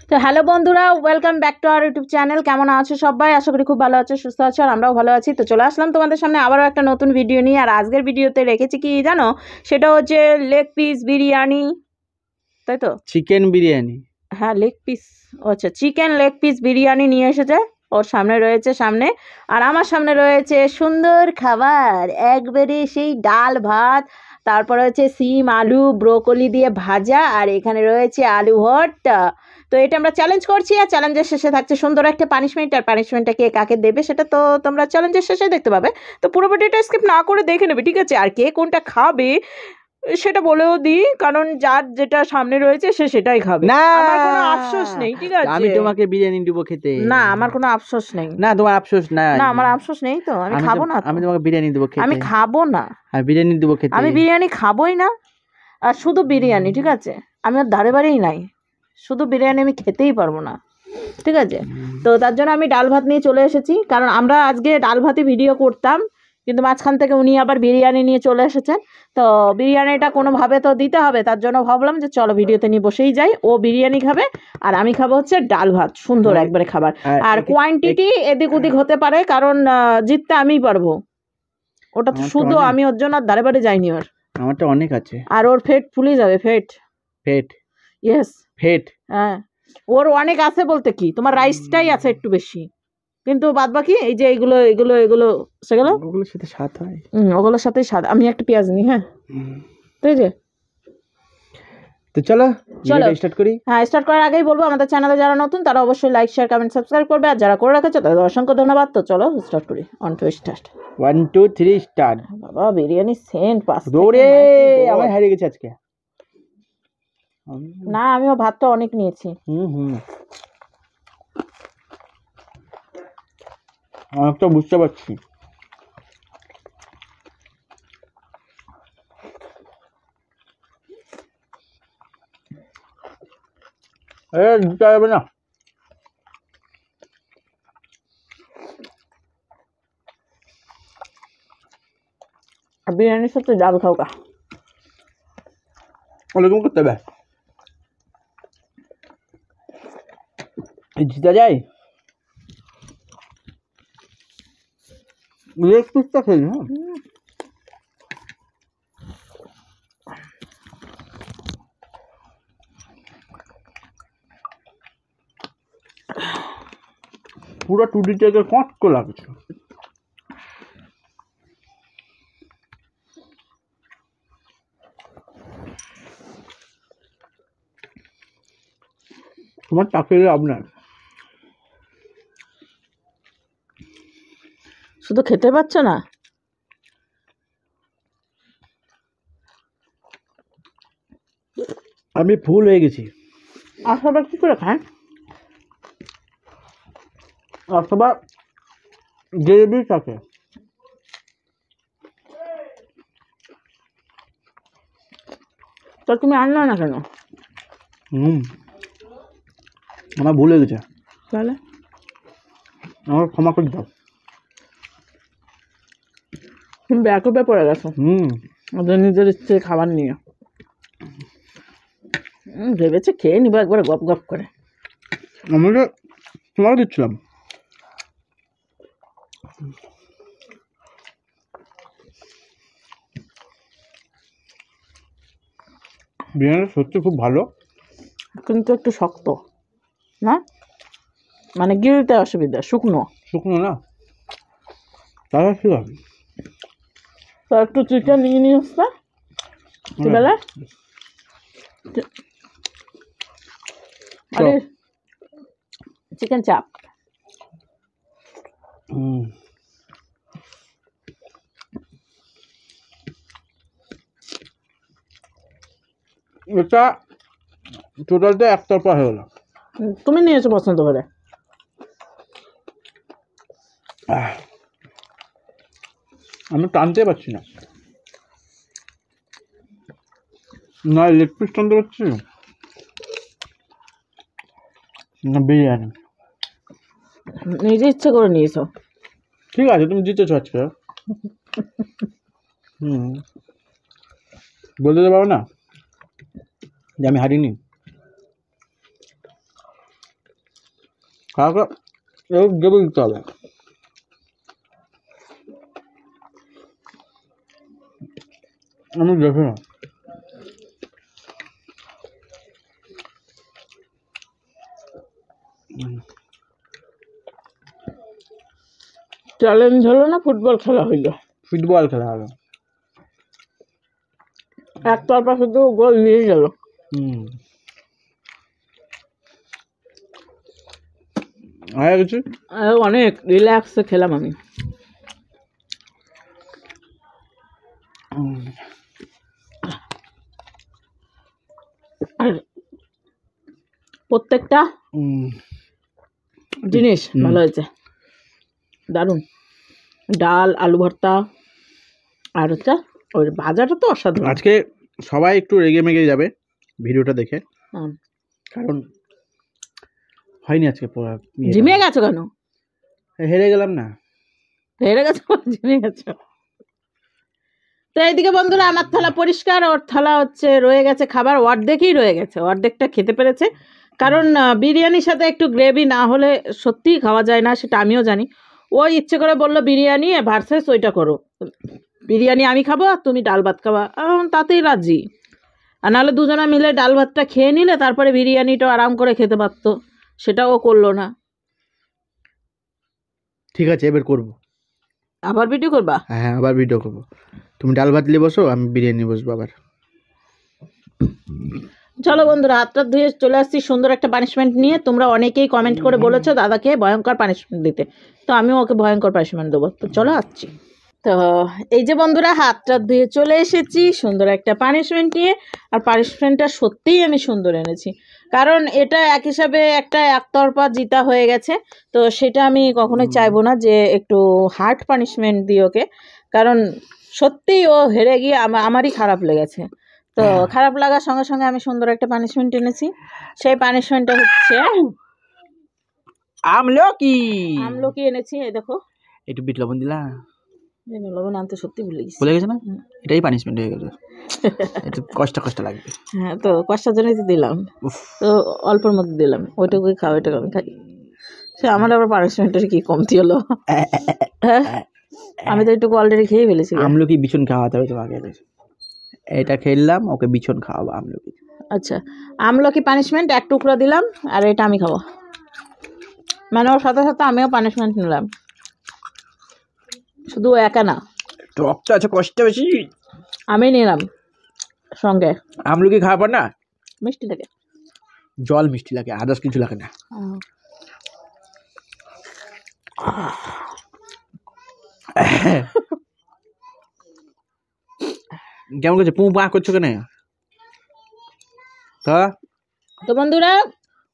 তো হ্যালো বন্ধুরা, welcome back to our YouTube channel. কেমন আছো সবাই? আশা করি খুব ভালো আছো, সুস্থ আছো, আর আমরাও ভালো আছি। তো চলে আসলাম তোমাদের সামনে আবারও একটা নতুন ভিডিও নিয়ে। আর আজকের ভিডিওতে রেখেছি কি জানো, সেটা হচ্ছে লেগ পিস বিরিয়ানি, তাই তো? চিকেন বিরিয়ানি। হ্যাঁ, লেগ পিস, আচ্ছা, চিকেন লেগ পিস বিরিয়ানি নিয়ে এসেছে। ওর সামনে রয়েছে সামনে, আর আমার সামনে রয়েছে সুন্দর খাবার, একবারে সেই ডাল ভাত, তারপর হচ্ছে সিম আলু ব্রোকলি দিয়ে ভাজা, আর এখানে রয়েছে আলু ভর্তা। তো এটা আমরা চ্যালেঞ্জ করছি, আর চ্যালেঞ্জের শেষে থাকছে সুন্দর একটা পানিশমেন্ট। আর পানিশমেন্টটা কে কাকে দেবে সেটা তো তোমরা চ্যালেঞ্জের শেষে দেখতে পাবে। তো পুরো ভিডিওটা স্কিপ না করে দেখে নেবে, ঠিক আছে? আর কে কোনটা খাবে সেটা বলেও দিই, কারণ যার যেটা সামনে রয়েছে সে সেটাই খাবে। না, আমার কোনো আফসোস নেই, ঠিক আছে? আমি তোমাকে বিরিয়ানি দিব খেতে। না, আমার কোনো আফসোস নেই। না, তোমার আফসোস নাই। না, আমার আফসোস নেই, তো আমি খাবো না। আমি তোমাকে বিরিয়ানি দিব খেতে। আমি খাবো না, আর বিরিয়ানি দিব খেতে। আমি বিরিয়ানি খাবোই না। আর শুধু বিরিয়ানি, ঠিক আছে? আমি আর ধারে বাড়েই নাই, শুধু বিরিয়ানি আমি খেতেই পারবো না, ঠিক আছে? তো তার জন্য আমি ডাল ভাত নিয়ে চলে এসেছি, কারণ আমরা আজকে ডাল ভাতই ভিডিও করতাম, কিন্তু মাঝখান থেকে উনি আবার বিরিয়ানি নিয়ে চলে এসেছেন। তো বিরিয়ানিটা কোনোভাবে তো দিতে হবে, তার জন্য ভাবলাম যে চলো ভিডিওতে নিয়ে বসেই যাই। ও বিরিয়ানি খাবে আর আমি খাবো হচ্ছে ডাল ভাত, সুন্দর একবারে খাবার। আর কোয়ান্টিটি এদিক ওদিক হতে পারে, কারণ জিততে আমিই পারবো। ওটা তো শুধু আমি, ওর জন্য আর ধারে বাড়ি যাইনি। ওর আমারটা অনেক আছে। আর ওর ফেট ফুলে যাবে, ফেট ফেট। ইয়েস, ফেট। হ্যাঁ, ওর অনেক আছে বলতে কি, তোমার রাইসটাই আছে একটু বেশি, কিন্তু বাদ বাকি এই যে এগুলো এগুলো এগুলো সেগুলো ওগুলোর সাথে স্বাদ হয়। ওগুলোর সাথে স্বাদ। আমি একটা পেঁয়াজ নিই, হ্যাঁ, ঠিক আছে? তো চলো চলো স্টার্ট করি। হ্যাঁ, স্টার্ট করার আগেই বলবো, আমাদের চ্যানেলে যারা নতুন তারা অবশ্যই লাইক শেয়ার কমেন্ট সাবস্ক্রাইব করবে, আর যারা করে রেখেছে তাদের অসংখ্য ধন্যবাদ। তো চলো স্টার্ট করি। On to start. 1 2 3 স্টার্ট। বাবা, বিরিয়ানি সেন্ট পাস দৌড়ে আমার হারিয়ে গেছে আজকে। না, আমিও ভাতটা অনেক নিয়েছি। আমি তো বুঝতে পারছি। দিতে হবে না। বিরিয়ানির সাথে ডাল খাও কা, ওরকম করতে হবে। জিতা যায় লেগ পিসটা খেলি। হ্যাঁ, পুরো 2D থেকে কষ্ট লাগছে। তোমার চাকরি আপনার শুধু খেতে পাচ্ছ না। আমি ফুল হয়ে গেছি। আসলে কি করে খায়? অথবা গ্রেভি থাকে। তো তুমি আনলো না কেন? আমার ভুল হয়ে গেছে, তাহলে আমার ক্ষমা করে দাও। তুমি ব্যাকআপে পড়ে গেছো ওদের নিজের ইচ্ছে খাবার নিয়ে। ভেবেছে খেয়ে নিবো একবার গপ গপ করে। আমি তো তোমাকে দিচ্ছিলাম। বিরিয়ানিটা সত্যি খুব ভালো, কিন্তু একটু শক্ত না, মানে গিলতে অসুবিধা, শুকনো শুকনো না, তাহলে ঠিক হবে। তো একটু চিকেন নিয়ে নিয়ে আসবে কি বেলা। আরে চিকেন চাপ। এটা টোটালটা একতরফা হয়ে গেল। তুমি নিয়েছো পছন্দ করে। আমি টানতে পারছি না, না লেগ পিস টানতে পারছি না বিরিয়ানি। নিজে ইচ্ছে করে নিয়েছো। ঠিক আছে, তুমি জিতেছো আজকে। বলতে পারো না যে আমি হারিনি। কাকা এবার দেবে দিতে হবে। আমি দেখি না। চ্যালেঞ্জ হলো না, ফুটবল খেলা হইলো। ফুটবল খেলা হবে। একতরফা শুধু গোল নিয়ে গেল। হয়ে গেছে। অনেক রিল্যাক্সে খেলাম আমি। আর প্রত্যেকটা জিনিস ভালো হয়েছে, দারুণ। ডাল, আলু ভর্তা, আর হচ্ছে ওই ভাজাটা তো অসাধারণ। আজকে সবাই একটু রেগে মেগে যাবে ভিডিওটা দেখে, হুম। কারণ হয়নি আজকে পুরো ঝিমিয়ে গেছো কেন? হেরে গেলাম না। হেরে গেছো, ঝিমিয়ে গেছো। তো এইদিকে বন্ধুরা আমার থালা পরিষ্কার, ওর থালা হচ্ছে রয়ে গেছে খাবার, অর্ধেকই রয়ে গেছে, অর্ধেকটা খেতে পেরেছে। কারণ বিরিয়ানির সাথে একটু গ্রেভি না হলে সত্যিই খাওয়া যায় না, সেটা আমিও জানি। ও ইচ্ছে করে বললো বিরিয়ানি ভার্সেস ওইটা করো, বিরিয়ানি আমি খাবো আর তুমি ডাল ভাত খাবা, তাতেই রাজি। আর নাহলে দুজনে মিলে ডাল ভাতটা খেয়ে নিলে তারপরে বিরিয়ানিটা আরাম করে খেতে পারতো, সেটাও করলো না। ঠিক আছে, এবার করবো। আবার ভিডিও করবা? হ্যাঁ, আবার ভিডিও করবো। তুমি ডাল ভাত নিয়ে বসো, আমি বিরিয়ানি বসবো আবার। চলো বন্ধুরা, হাতটা ধুয়ে চলে আসছি সুন্দর একটা পানিশমেন্ট নিয়ে। তোমরা অনেকেই কমেন্ট করে বলেছো দাদাকে ভয়ঙ্কর পানিশমেন্ট দিতে, তো আমিও ওকে ভয়ঙ্কর পানিশমেন্ট দেবো। তো চলো আসছি। তো এই যে বন্ধুরা, হাতটা ধুয়ে চলে এসেছি সুন্দর একটা পানিশমেন্ট নিয়ে। আর পানিশমেন্টটা সত্যিই আমি সুন্দর এনেছি, কারণ এটা এক হিসাবে একটা একতরফা জিতা হয়ে গেছে। তো সেটা আমি কখনোই চাইবো না যে একটু হার্ড পানিশমেন্ট দিই ওকে, কারণ সত্যিই ও হেরে গিয়ে আমারই খারাপ লেগেছে। তো খারাপ লাগার সঙ্গে সঙ্গে আমি সুন্দর একটা পানিশমেন্ট এনেছি। সেই পানিশমেন্টটা হচ্ছে আমলকি এনেছি। এই দেখো, একটু বিট লবণ দিলা, লবণ আনতে সত্যি ভুলে গেছি। ভুলে গেছে না? এটাই পানিশমেন্ট হয়ে গেল। একটু কষ্ট লাগবে। হ্যাঁ, তো কষ্টের জন্যই তো দিলাম। তো অল্পের মধ্যে দিলাম, ওইটুকুই খাও, ওইটুকু আমি খাই। সে আমার আবার পানিশমেন্টের কি কমতি হলো? আমি তো একটু অলরেডি খেয়ে ফেলেছি। আমলকি বিছন খাওয়াতে হবে তোমাকে। এটা খেললাম, ওকে বিছন খাওয়াবো আমলকি। আচ্ছা, আমলকি পানিশমেন্ট এক টুকরো দিলাম, আর এটা আমি খাবো, মানে ওর সাথে সাথে আমিও পানিশমেন্ট নিলাম, শুধু একা না। টক তো আছে, কষ্ট বেশি। আমি নিলাম সঙ্গে। আমলকি খাওয়ার পর না মিষ্টি লাগে, জল মিষ্টি লাগে, আদার্স কিছু লাগে না। কেমন করছে? পু পা করছো কেন? তো বন্ধুরা,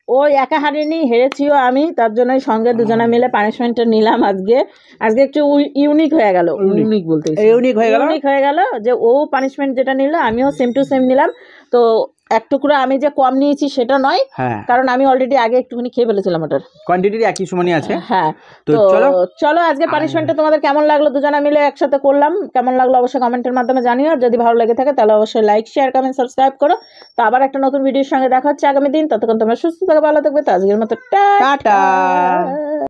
ওই একা হারিনি, হেরেছিও আমি, তার জন্যই সঙ্গে দুজনে মিলে পানিশমেন্টটা নিলাম। আজকে একটু ইউনিক হয়ে গেল। ইউনিক বলতে ইউনিক হয়ে গেল যে ও পানিশমেন্ট যেটা নিল আমিও সেম টু সেম নিলাম। তো এক টুকরো আমি যে কম নিয়েছি সেটা নয়, কারণ আমি অলরেডি আগে একটুখানি খেয়ে ফেলেছিলাম, ওটার কোয়ান্টিটি একই সমানই আছে। হ্যাঁ, তো চলো আজকে পানিশমেন্টটা তোমাদের কেমন লাগলো, দুজনে মিলে একসাথে করলাম, কেমন লাগলো অবশ্যই কমেন্টের মাধ্যমে জানিও। যদি ভালো লেগে থাকে তাহলে অবশ্যই লাইক, শেয়ার, কমেন্ট, সাবস্ক্রাইব করো। তো আবার একটা নতুন ভিডিওর সঙ্গে দেখা হচ্ছে আগামী দিন। ততক্ষণ তোমরা সুস্থ থাকো, ভালো থাকবে। তো আজকের মতো টাটা।